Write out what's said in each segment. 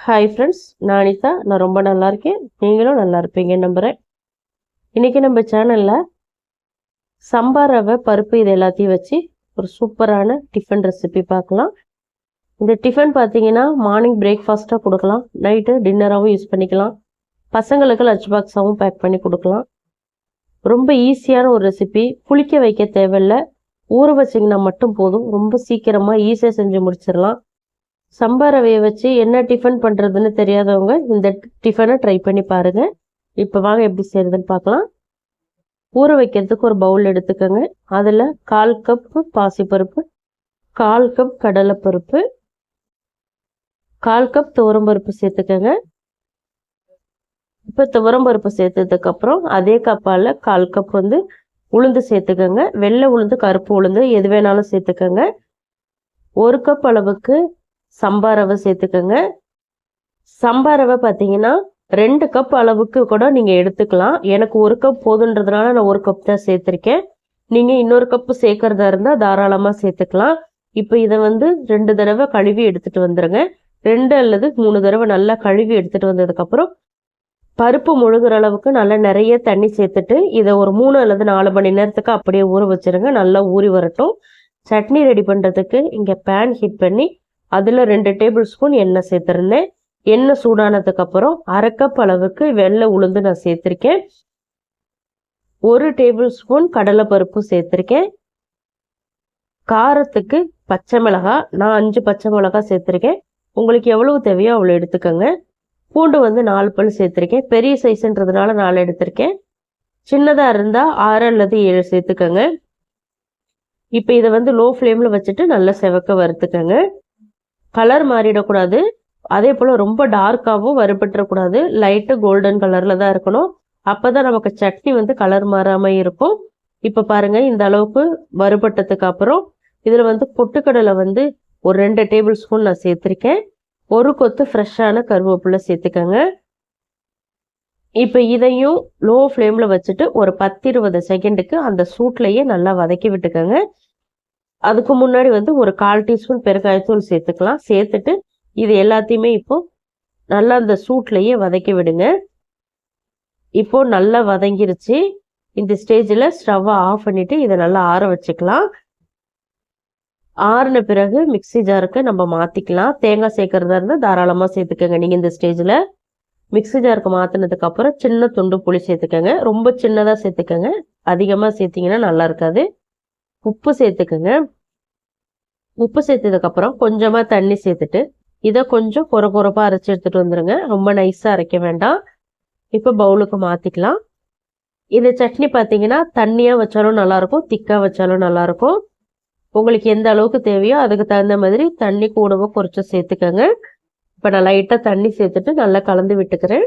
Hi friends, நான் அனிதா. நான் ரொம்ப நல்லா இருக்கேன். நீங்களும் நல்லா இருப்பீங்கன்னு நம்புகிறேன். இன்றைக்கி நம்ம சேனலில் சம்பா ரவை பருப்பு இது எல்லாத்தையும் வச்சு ஒரு சூப்பரான டிஃபன் ரெசிபி பார்க்கலாம். இந்த டிஃபன் பார்த்தீங்கன்னா மார்னிங் பிரேக்ஃபாஸ்ட்டாக கொடுக்கலாம், நைட்டு டின்னராகவும் யூஸ் பண்ணிக்கலாம், பசங்களுக்கு லஞ்ச் பாக்ஸாகவும் பேக் பண்ணி கொடுக்கலாம். ரொம்ப ஈஸியான ஒரு ரெசிபி. புளிக்க வைக்க தேவையில்லை, ஊற வச்சிங்கன்னா மட்டும் போதும். ரொம்ப சீக்கிரமாக ஈஸியாக செஞ்சு முடிச்சிடலாம். சம்பா ரவையை வச்சு என்ன டிஃபன் பண்ணுறதுன்னு தெரியாதவங்க இந்த டிஃபனை ட்ரை பண்ணி பாருங்கள். இப்போ வாங்க எப்படி செய்கிறதுன்னு பார்க்கலாம். ஊற வைக்கிறதுக்கு ஒரு பவுல் எடுத்துக்கோங்க. அதில் 1/4 கப்பு பாசிப்பருப்பு, 1/4 கப் கடலைப்பருப்பு, 1/4 கப் துவரம்பருப்பு சேர்த்துக்கோங்க. இப்போ துவரம்பருப்பு சேர்த்ததுக்கப்புறம் அதே கப்பால் 1/4 கப் உளுந்து சேர்த்துக்கோங்க. வெள்ளை உளுந்து, கருப்பு உளுந்து எது வேணாலும் சேர்த்துக்கோங்க. 1 கப் அளவுக்கு சம்பா ரவை சேர்த்துக்கோங்க. சம்பா ரவை பார்த்தீங்கன்னா 2 கப் அளவுக்கு கூட நீங்கள் எடுத்துக்கலாம். எனக்கு 1 கப் போதுன்றதுனால நான் 1 கப் தான் சேர்த்துருக்கேன். நீங்கள் இன்னொரு கப்பு சேர்க்கறதா இருந்தால் தாராளமாக சேர்த்துக்கலாம். இப்போ இதை 2 தடவை கழுவி எடுத்துகிட்டு வந்துடுங்க. 2 அல்லது 3 தடவை நல்லா கழுவி எடுத்துகிட்டு வந்ததுக்கப்புறம் பருப்பு முழுகிற அளவுக்கு நல்லா நிறைய தண்ணி சேர்த்துட்டு இதை ஒரு 3 அல்லது 4 மணி நேரத்துக்கு அப்படியே ஊற வச்சுருங்க. நல்லா ஊறி வரட்டும். சட்னி ரெடி பண்ணுறதுக்கு இங்கே பேன் ஹீட் பண்ணி அதில் 2 டேபிள் ஸ்பூன் எண்ணெய் சேர்த்துருந்தேன். எண்ணெய் சூடானதுக்கப்புறம் 1/2 கப் அளவுக்கு வெள்ளை உளுந்து நான் சேர்த்துருக்கேன். 1 டேபிள் ஸ்பூன் கடலைப்பருப்பு சேர்த்துருக்கேன். காரத்துக்கு பச்சை மிளகாய் நான் 5 பச்சை மிளகாய் சேர்த்துருக்கேன். உங்களுக்கு எவ்வளவு தேவையோ அவ்வளோ எடுத்துக்கோங்க. பூண்டு 4 பல் சேர்த்துருக்கேன். பெரிய சைஸ்ன்றதுனால 4 எடுத்திருக்கேன். சின்னதாக இருந்தால் 6 அல்லது 7 சேர்த்துக்கோங்க. இப்போ இதை லோ ஃப்ளேமில் வச்சுட்டு நல்லா செவக்க வறுத்துக்கோங்க. கலர் மாறிடக்கூடாது, அதே போல் ரொம்ப டார்க்காகவும் வறுபட்டுறக்கூடாது. லைட்டு கோல்டன் கலரில் தான் இருக்கணும். அப்போ தான் நமக்கு சட்னி கலர் மாறாமல் இருக்கும். இப்போ பாருங்கள், இந்த அளவுக்கு வறுபட்டதுக்கு அப்புறம் இதில் பொட்டுக்கடலை ஒரு 2 டேபிள் ஸ்பூன் நான் சேர்த்துருக்கேன். 1 கொத்து ஃப்ரெஷ்ஷான கருவேப்பிலை சேர்த்துக்கோங்க. இப்போ இதையும் லோ ஃப்ளேமில் வச்சுட்டு ஒரு 10-20 செகண்டுக்கு அந்த சூட்லேயே நல்லா வதக்கி விட்டுக்கோங்க. அதுக்கு முன்னாடி ஒரு 1/4 டீஸ்பூன் பெருங்காயத்தூள் சேர்த்துக்கலாம். சேர்த்துட்டு இது எல்லாத்தையுமே இப்போ நல்லா அந்த சூட்லேயே வதக்கி விடுங்க. இப்போ நல்லா வதங்கிருச்சு. இந்த ஸ்டேஜில் ஸ்டவ்வை ஆஃப் பண்ணிவிட்டு இதை நல்லா ஆற வச்சுக்கலாம். ஆறின பிறகு மிக்ஸி ஜாருக்கு நம்ம மாற்றிக்கலாம். தேங்காய் சேர்க்கறதா இருந்தால் தாராளமாக சேர்த்துக்கோங்க. நீங்கள் இந்த ஸ்டேஜில் மிக்ஸி ஜாருக்கு மாற்றினதுக்கப்புறம் சின்ன துண்டு புளி சேர்த்துக்கோங்க. ரொம்ப சின்னதாக சேர்த்துக்கோங்க, அதிகமாக சேர்த்திங்கன்னா நல்லா இருக்காது. உப்பு சேர்த்துக்கோங்க. உப்பு சேர்த்ததுக்கப்புறம் கொஞ்சமாக தண்ணி சேர்த்துட்டு இதை கொஞ்சம் கொரப்பாக அரைச்சி எடுத்துகிட்டு வந்துடுங்க. ரொம்ப நைஸாக அரைக்க வேண்டாம். இப்போ பவுலுக்கு மாற்றிக்கலாம். இந்த சட்னி பார்த்தீங்கன்னா தண்ணியாக வச்சாலும் நல்லாயிருக்கும், திக்காக வச்சாலும் நல்லாயிருக்கும். உங்களுக்கு எந்த அளவுக்கு தேவையோ அதுக்கு தகுந்த மாதிரி தண்ணி கூடவோ குறைச்சி சேர்த்துக்கோங்க. இப்போ நான் லைட்டாக தண்ணி சேர்த்துட்டு நல்லா கலந்து விட்டுக்கிறேன்.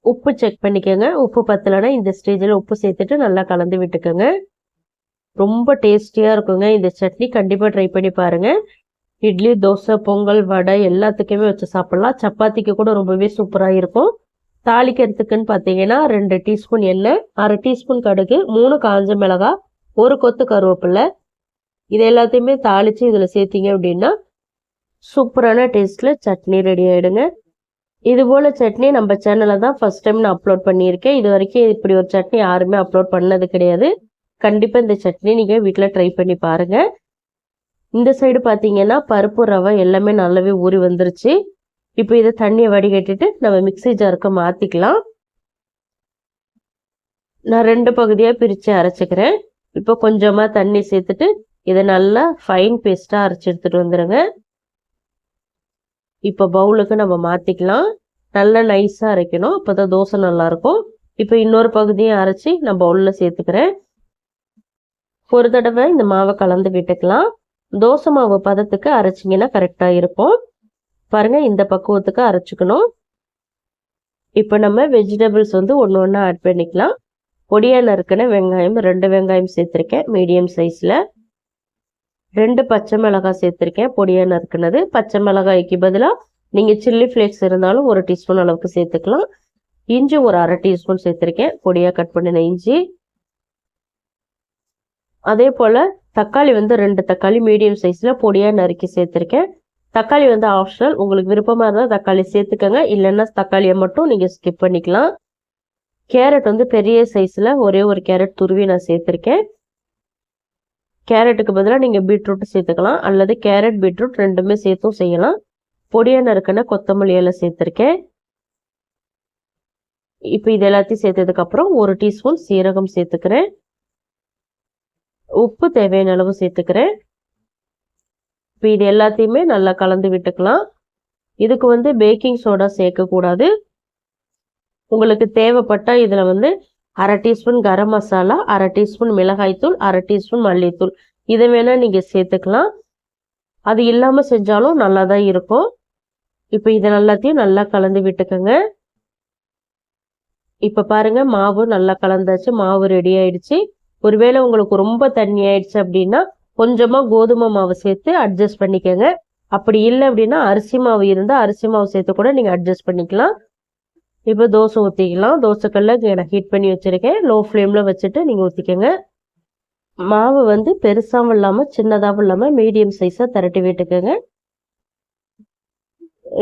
உப்பு செக் பண்ணிக்கோங்க. உப்பு பத்தலைன்னா இந்த ஸ்டேஜில் உப்பு சேர்த்துட்டு நல்லா கலந்து விட்டுக்கோங்க. ரொம்ப டேஸ்டியாக இருக்குங்க இந்த சட்னி. கண்டிப்பாக ட்ரை பண்ணி பாருங்கள். இட்லி, தோசை, பொங்கல், வடை எல்லாத்துக்குமே வச்சு சாப்பிட்லாம். சப்பாத்திக்கு கூட ரொம்பவே சூப்பராக இருக்கும். தாளிக்கிறதுக்குன்னு பார்த்தீங்கன்னா 2 டீஸ்பூன் எண்ணெய், 1/2 டீஸ்பூன் கடுகு, 3 காஞ்ச மிளகாய், 1 கொத்து கருவேப்பிலை, இது எல்லாத்தையுமே தாளித்து இதில் சேர்த்திங்க அப்படின்னா சூப்பரான டேஸ்ட்டில் சட்னி ரெடி ஆகிடுங்க. இதுபோல் சட்னி நம்ம சேனலில் தான் ஃபஸ்ட் டைம் நான் அப்லோட் பண்ணியிருக்கேன். இது வரைக்கும் இப்படி ஒரு சட்னி யாருமே அப்லோட் பண்ணது கிடையாது. கண்டிப்பாக இந்த சட்னி நீங்கள் வீட்டில் ட்ரை பண்ணி பாருங்கள். இந்த சைடு பார்த்தீங்கன்னா பருப்பு, ரவை எல்லாமே நல்லாவே ஊறி வந்துருச்சு. இப்போ இதை தண்ணியை வடிகட்டிட்டு நம்ம மிக்ஸி ஜாருக்கு மாற்றிக்கலாம். நான் 2 பகுதியாக பிரித்து அரைச்சிக்கிறேன். இப்போ கொஞ்சமாக தண்ணி சேர்த்துட்டு இதை நல்லா ஃபைன் பேஸ்ட்டாக அரைச்சி எடுத்துகிட்டு வந்துடுங்க. இப்போ பவுலுக்கு நம்ம மாற்றிக்கலாம். நல்லா நைஸாக அரைக்கணும், அப்போ தான் தோசை நல்லாயிருக்கும். இப்போ இன்னொரு பகுதியை அரைச்சி நான் பவுலில் சேர்த்துக்கிறேன். ஒரு தடவை இந்த மாவை கலந்து விட்டுக்கலாம். தோசை மாவு பதத்துக்கு அரைச்சிங்கன்னா கரெக்டாக இருக்கும். பாருங்கள், இந்த பக்குவத்துக்கு அரைச்சிக்கணும். இப்போ நம்ம வெஜிடபிள்ஸ் ஒன்று ஒன்றா ஆட் பண்ணிக்கலாம். பொடியாக நறுக்கின வெங்காயம் 2 வெங்காயம் சேர்த்துருக்கேன் மீடியம் சைஸில். 2 பச்சை மிளகாய் சேர்த்துருக்கேன் பொடியாக நறுக்கினது. பச்சை மிளகாய்க்கு பதிலாக நீங்கள் சில்லி ஃப்ளேக்ஸ் இருந்தாலும் 1 டீஸ்பூன் அளவுக்கு சேர்த்துக்கலாம். இஞ்சி ஒரு 1/2 டீஸ்பூன் சேர்த்துருக்கேன், பொடியாக கட் பண்ணின இஞ்சி. அதே போல் தக்காளி 2 தக்காளி மீடியம் சைஸில் பொடியாக நறுக்கி சேர்த்துருக்கேன். தக்காளி வந்து ஆப்ஷனல், உங்களுக்கு விருப்பமாக இருந்தால் தக்காளி சேர்த்துக்கங்க, இல்லைன்னா தக்காளியை மட்டும் நீங்கள் ஸ்கிப் பண்ணிக்கலாம். கேரட் வந்து பெரிய சைஸில் ஒரே ஒரு கேரட் துருவி நான் சேர்த்துருக்கேன். கேரட்டுக்கு பதிலாக நீங்கள் பீட்ரூட் சேர்த்துக்கலாம், அல்லது கேரட் பீட்ரூட் ரெண்டுமே சேர்த்தும் செய்யலாம். பொடியாக நறுக்கின கொத்தமல்லி இலை சேர்த்துருக்கேன். இப்போ இது எல்லாத்தையும் சேர்த்ததுக்கப்புறம் 1 டீஸ்பூன் சீரகம் சேர்த்துக்கிறேன். உப்பு தேவையான அளவு சேர்த்துக்கிறேன். இப்போ இது எல்லாத்தையுமே நல்லா கலந்து விட்டுக்கலாம். இதுக்கு வந்து பேக்கிங் சோடா சேர்க்கக்கூடாது. உங்களுக்கு தேவைப்பட்டால் இதில் வந்து 1/2 டீஸ்பூன் கரம் மசாலா, 1/2 டீஸ்பூன் மிளகாய்த்தூள், 1/2 டீஸ்பூன் மல்லித்தூள் இதை வேணால் நீங்கள் சேர்த்துக்கலாம். அது இல்லாமல் செஞ்சாலும் நல்லா தான் இருக்கும். இப்போ இதை எல்லாத்தையும் நல்லா கலந்து விட்டுக்கோங்க. இப்போ பாருங்கள், மாவு நல்லா கலந்தாச்சு, மாவு ரெடி ஆயிடுச்சு. ஒருவேளை உங்களுக்கு ரொம்ப தண்ணி ஆயிடுச்சு அப்படின்னா கொஞ்சமாக கோதுமை மாவு சேர்த்து அட்ஜஸ்ட் பண்ணிக்கோங்க. அப்படி இல்லை அப்படின்னா அரிசி மாவு இருந்தால் அரிசி மாவு சேர்த்து கூட நீங்கள் அட்ஜஸ்ட் பண்ணிக்கலாம். இப்போ தோசை ஊற்றிக்கலாம். தோசைக்கல்ல நான் ஹீட் பண்ணி வச்சுருக்கேன். லோ ஃப்ளேமில் வச்சுட்டு நீங்கள் ஊற்றிக்கோங்க. மாவு வந்து பெருசாகவும் இல்லாமல் சின்னதாகவும் இல்லாமல் மீடியம் சைஸாக திரட்டி விட்டுக்கோங்க.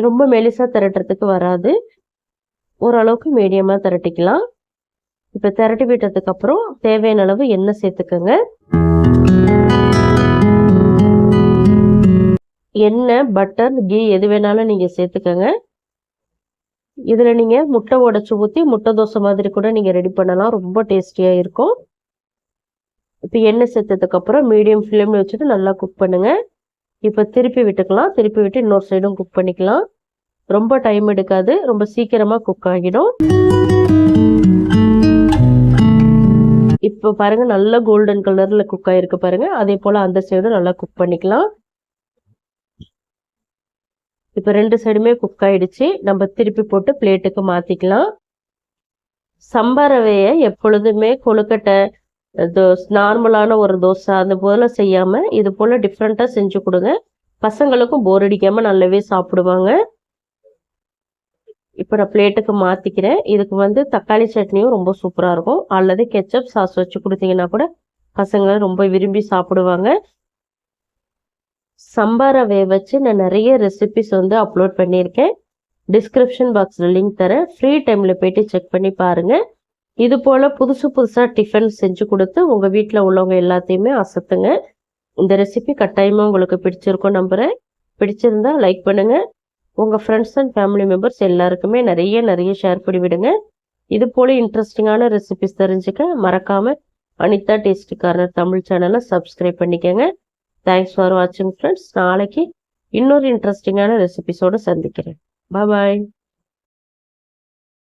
ரொம்ப மெலிசாக திரட்டுறதுக்கு வராது, ஓரளவுக்கு மீடியமாக திரட்டிக்கலாம். இப்போ திரட்டி விட்டதுக்கப்புறம் தேவையான அளவு எண்ணெய் சேர்த்துக்கோங்க. எண்ணெய், பட்டர், கீ எது வேணாலும் நீங்கள் சேர்த்துக்கோங்க. இதில் நீங்கள் முட்டை உடச்சி ஊற்றி முட்டை தோசை மாதிரி கூட நீங்கள் ரெடி பண்ணலாம், ரொம்ப டேஸ்டியாக இருக்கும். இப்போ எண்ணெய் சேர்த்ததுக்கப்புறம் மீடியம் ஃப்ளேமில் வச்சுட்டு நல்லா குக் பண்ணுங்கள். இப்போ திருப்பி விட்டுக்கலாம். திருப்பி விட்டு இன்னொரு சைடும் குக் பண்ணிக்கலாம். ரொம்ப டைம் எடுக்காது, ரொம்ப சீக்கிரமாக குக் ஆகிடும். இப்போ பாருங்கள், நல்ல கோல்டன் கலரில் குக் ஆகிருக்கு பாருங்கள். அதே போல் அந்த சைடும் நல்லா குக் பண்ணிக்கலாம். இப்போ 2 சைடுமே குக் ஆகிடுச்சு. நம்ம திருப்பி போட்டு பிளேட்டுக்கு மாற்றிக்கலாம். சம்பா ரவையை எப்பொழுதுமே கொழுக்கட்டை, நார்மலான ஒரு தோசை அந்த போல் செய்யாமல் இது போல் டிஃப்ரெண்ட்டாக செஞ்சு கொடுங்க. பசங்களுக்கும் போர் அடிக்காமல் நல்லாவே சாப்பிடுவாங்க. இப்போ நான் பிளேட்டுக்கு மாற்றிக்கிறேன். இதுக்கு வந்து தக்காளி சட்னியும் ரொம்ப சூப்பராக இருக்கும், அல்லது கெச்சப் சாஸ் வச்சு கொடுத்தீங்கன்னா கூட பசங்க ரொம்ப விரும்பி சாப்பிடுவாங்க. சம்பா ரவையை வச்சு நான் நிறைய ரெசிபிஸ் வந்து அப்லோட் பண்ணியிருக்கேன். டிஸ்கிரிப்ஷன் பாக்ஸில் லிங்க் தரேன். ஃப்ரீ டைமில் போய்ட்டு செக் பண்ணி பாருங்கள். இது போல் புதுசாக டிஃபன் செஞ்சு கொடுத்து உங்கள் வீட்டில் உள்ளவங்க எல்லாத்தையுமே அசத்துங்க. இந்த ரெசிபி கட்டாயமாக உங்களுக்கு பிடிச்சிருக்கும் நம்புகிறேன். பிடிச்சிருந்தா லைக் பண்ணுங்கள். உங்கள் ஃப்ரெண்ட்ஸ் அண்ட் ஃபேமிலி மெம்பர்ஸ் எல்லாருக்குமே நிறைய ஷேர் பண்ணி விடுங்க. இது போல் இன்ட்ரெஸ்டிங்கான ரெசிபிஸ் தெரிஞ்சுக்க மறக்காமல் அனிதா டேஸ்டி கார்னர் தமிழ் சேனலை சப்ஸ்கிரைப் பண்ணிக்கோங்க. தேங்க்ஸ் ஃபார் வாட்சிங் ஃப்ரெண்ட்ஸ். நாளைக்கு இன்னொரு இன்ட்ரெஸ்டிங்கான ரெசிபிஸோடு சந்திக்கிறேன். பாய்.